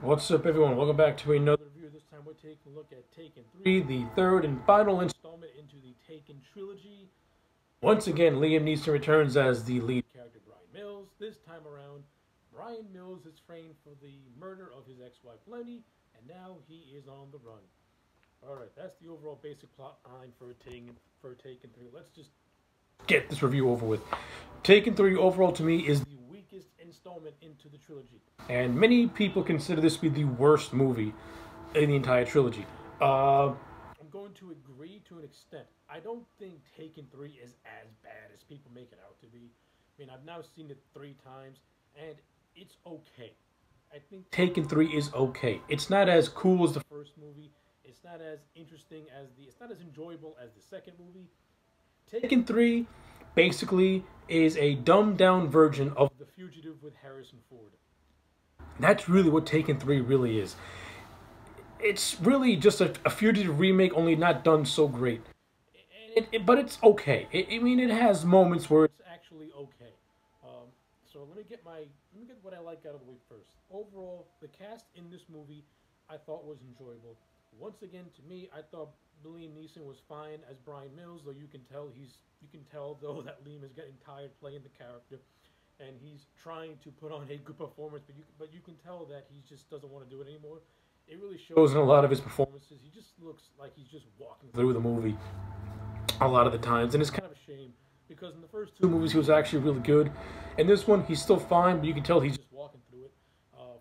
What's up, everyone? Welcome back to another review. This time we're taking a look at Taken 3, the third and final installment into the Taken trilogy. Once again, Liam Neeson returns as the lead character, Brian Mills. This time around, Brian Mills is framed for the murder of his ex-wife, Lenny, and now he is on the run. Alright, that's the overall basic plot line for Taken 3. Let's just get this review over with. Taken 3 overall to me is the weakest installment into the trilogy. And many people consider this to be the worst movie in the entire trilogy. I'm going to agree to an extent. I don't think Taken 3 is as bad as people make it out to be. I mean, I've now seen it 3 times, and it's okay. I think Taken 3 is okay. It's not as cool as the first movie. It's not as interesting as it's not as enjoyable as the second movie. Taken 3 basically is a dumbed down version of The Fugitive with Harrison Ford. That's really what Taken 3 really is. It's really just a Fugitive remake, only not done so great. But it's okay. I mean, it has moments where it's actually okay. So let me get what I like out of the way first. Overall, the cast in this movie I thought was enjoyable. Once again, to me, I thought Liam Neeson was fine as Brian Mills, though you can tell though that Liam is getting tired playing the character, and he's trying to put on a good performance, but you can tell that he just doesn't want to do it anymore. It really shows in a lot of his performances. He just looks like he's just walking through the movie a lot of the times, and it's kind of a shame because in the first two movies he was actually really good. In this one, he's still fine, but you can tell he's just walking through it.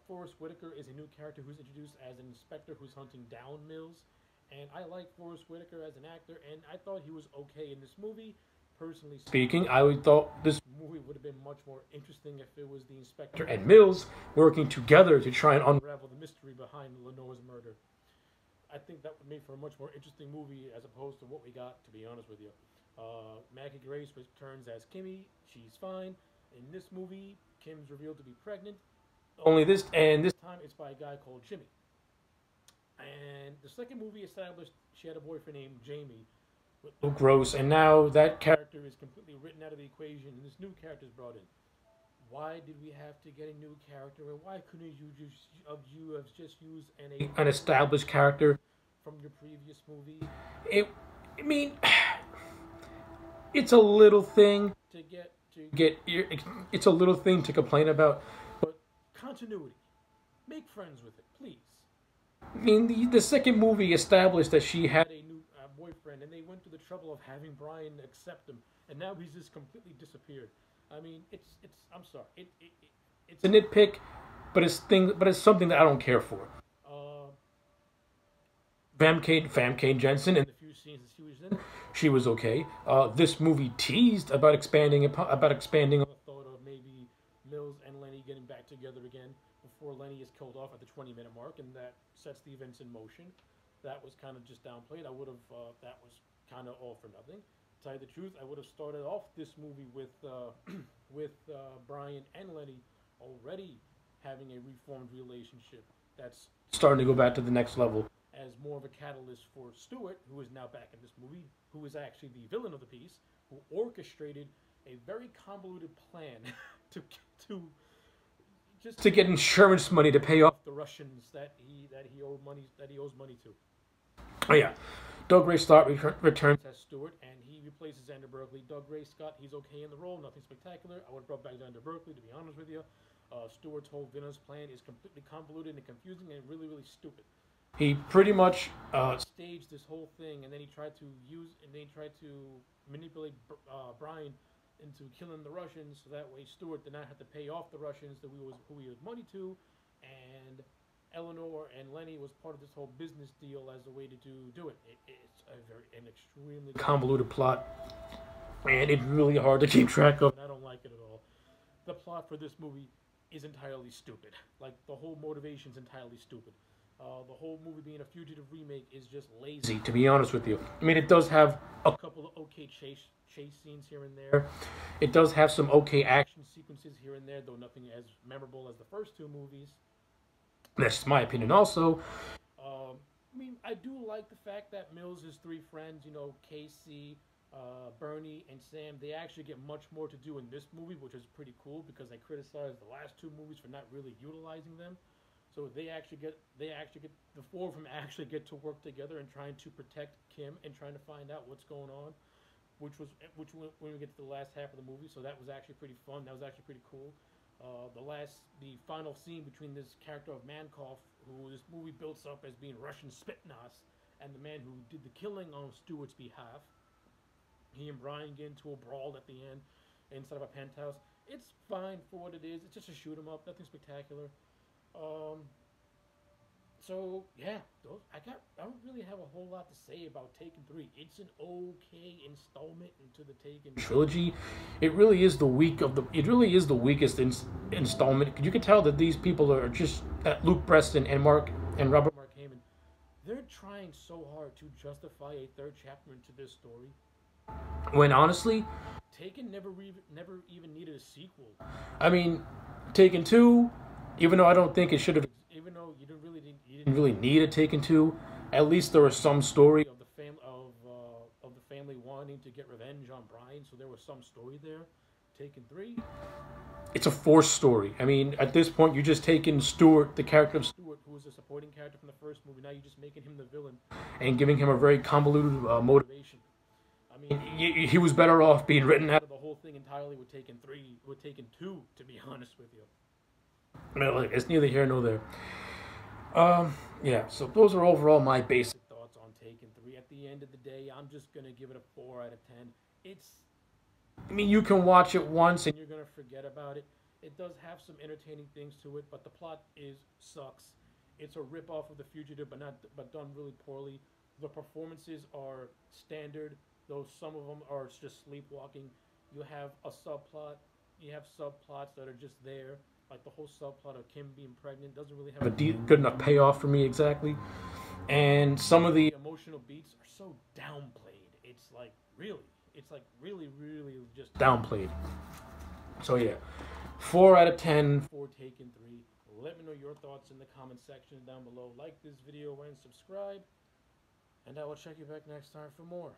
Forrest Whitaker is a new character who's introduced as an inspector who's hunting down Mills, and I like Forrest Whitaker as an actor, and I thought he was okay in this movie. Personally speaking, I would thought this movie would have been much more interesting if it was the inspector and Mills working together to try and unravel the mystery behind Lenore's murder. I think that would make for a much more interesting movie as opposed to what we got, to be honest with you. Maggie Grace returns as Kimmy. She's fine. In this movie, Kim's revealed to be pregnant. This time it's by a guy called Jimmy. And the second movie established she had a boyfriend named Jamie, Luke Gross, and now that character is completely written out of the equation, and this new character is brought in. Why did we have to get a new character, and why couldn't you have just used an established character from your previous movie? It, I mean, it's a little thing it's a little thing to complain about, but continuity. Make friends with it, please. I mean, the second movie established that she had a new boyfriend, and they went to the trouble of having Brian accept him, and now he's just completely disappeared. I mean, I'm sorry, it's a nitpick, but it's something that I don't care for. Famke Jensen in the few scenes that she was in, she was okay. This movie teased about expanding on the thought of maybe Mills and Lenny getting back together again before Lenny is killed off at the 20-minute mark, and that sets the events in motion. That was kind of just downplayed. I would have that was kind of all for nothing. To tell you the truth, I would have started off this movie with Brian and Lenny already having a reformed relationship that's starting to go back to the next level as more of a catalyst for Stewart, who is now back in this movie, who is actually the villain of the piece, who orchestrated a very convoluted plan to to just to get insurance money to pay off the Russians that he owes money to. Oh yeah, Doug Ray Scott returns as Stewart, and he replaces Xander Berkeley. Doug Ray Scott, he's okay in the role, nothing spectacular. I would have brought back Xander Berkeley, to be honest with you. Stewart's whole villain's plan is completely convoluted and confusing and really, really stupid. He pretty much staged this whole thing, and then he tried to manipulate Brian into killing the Russians, so that way Stewart did not have to pay off the Russians who he owed money to, and Eleanor and Lenny was part of this whole business deal as a way to do it. It's an extremely convoluted plot, and it's really hard to keep track of, and I don't like it at all. The plot for this movie is entirely stupid. Like, the whole motivation's entirely stupid. The whole movie being a Fugitive remake is just lazy, to be honest with you. I mean, it does have a couple of okay chase scenes here and there. It does have some okay action sequences here and there, though nothing as memorable as the first two movies. That's just my opinion also. I mean, I do like the fact that Mills' three friends, Casey, Bernie, and Sam, they actually get much more to do in this movie, which is pretty cool because they criticized the last two movies for not really utilizing them. So they actually get the four of them actually get to work together and trying to protect Kim and trying to find out what's going on, which when we get to the last half of the movie. So that was actually pretty fun. That was actually pretty cool. The final scene between this character of Mankoff, who this movie builds up as being Russian Spetsnaz, and the man who did the killing on Stewart's behalf. He and Brian get into a brawl at the end inside of a penthouse. It's fine for what it is. It's just a shoot 'em up, nothing spectacular. Um, so yeah, I don't really have a whole lot to say about Taken 3. It's an okay installment into the Taken trilogy. It really is the weakest installment. You can tell that these people are just that Luke Preston and Robert Mark Heyman. They're trying so hard to justify a third chapter into this story, when honestly, Taken never even needed a sequel. I mean, Taken 2, even though I don't think it should have, even though you didn't really need a Taken 2, at least there was some story of the family wanting to get revenge on Brian, so there was some story there. Taken 3, it's a forced story. I mean, at this point, you're just taking Stewart, the character of Stewart, who was a supporting character from the first movie. Now you're just making him the villain and giving him a very convoluted motivation. I mean, he was better off being written out of the whole thing entirely with Taken 2, to be honest with you. Well, it's neither here nor there. Yeah, so those are overall my basic thoughts on Taken 3. At the end of the day, I'm just going to give it a 4 out of 10. I mean, you can watch it once and you're going to forget about it. It does have some entertaining things to it, but the plot sucks. It's a rip-off of The Fugitive, but done really poorly. The performances are standard, though some of them are just sleepwalking. You have subplots that are just there, like the whole subplot of Kim being pregnant doesn't really have a good enough payoff for me exactly. And some of the emotional beats are so downplayed. It's like really just downplayed. So yeah, 4 out of 10 for Taken 3. Let me know your thoughts in the comment section down below. Like this video and subscribe. And I will check you back next time for more.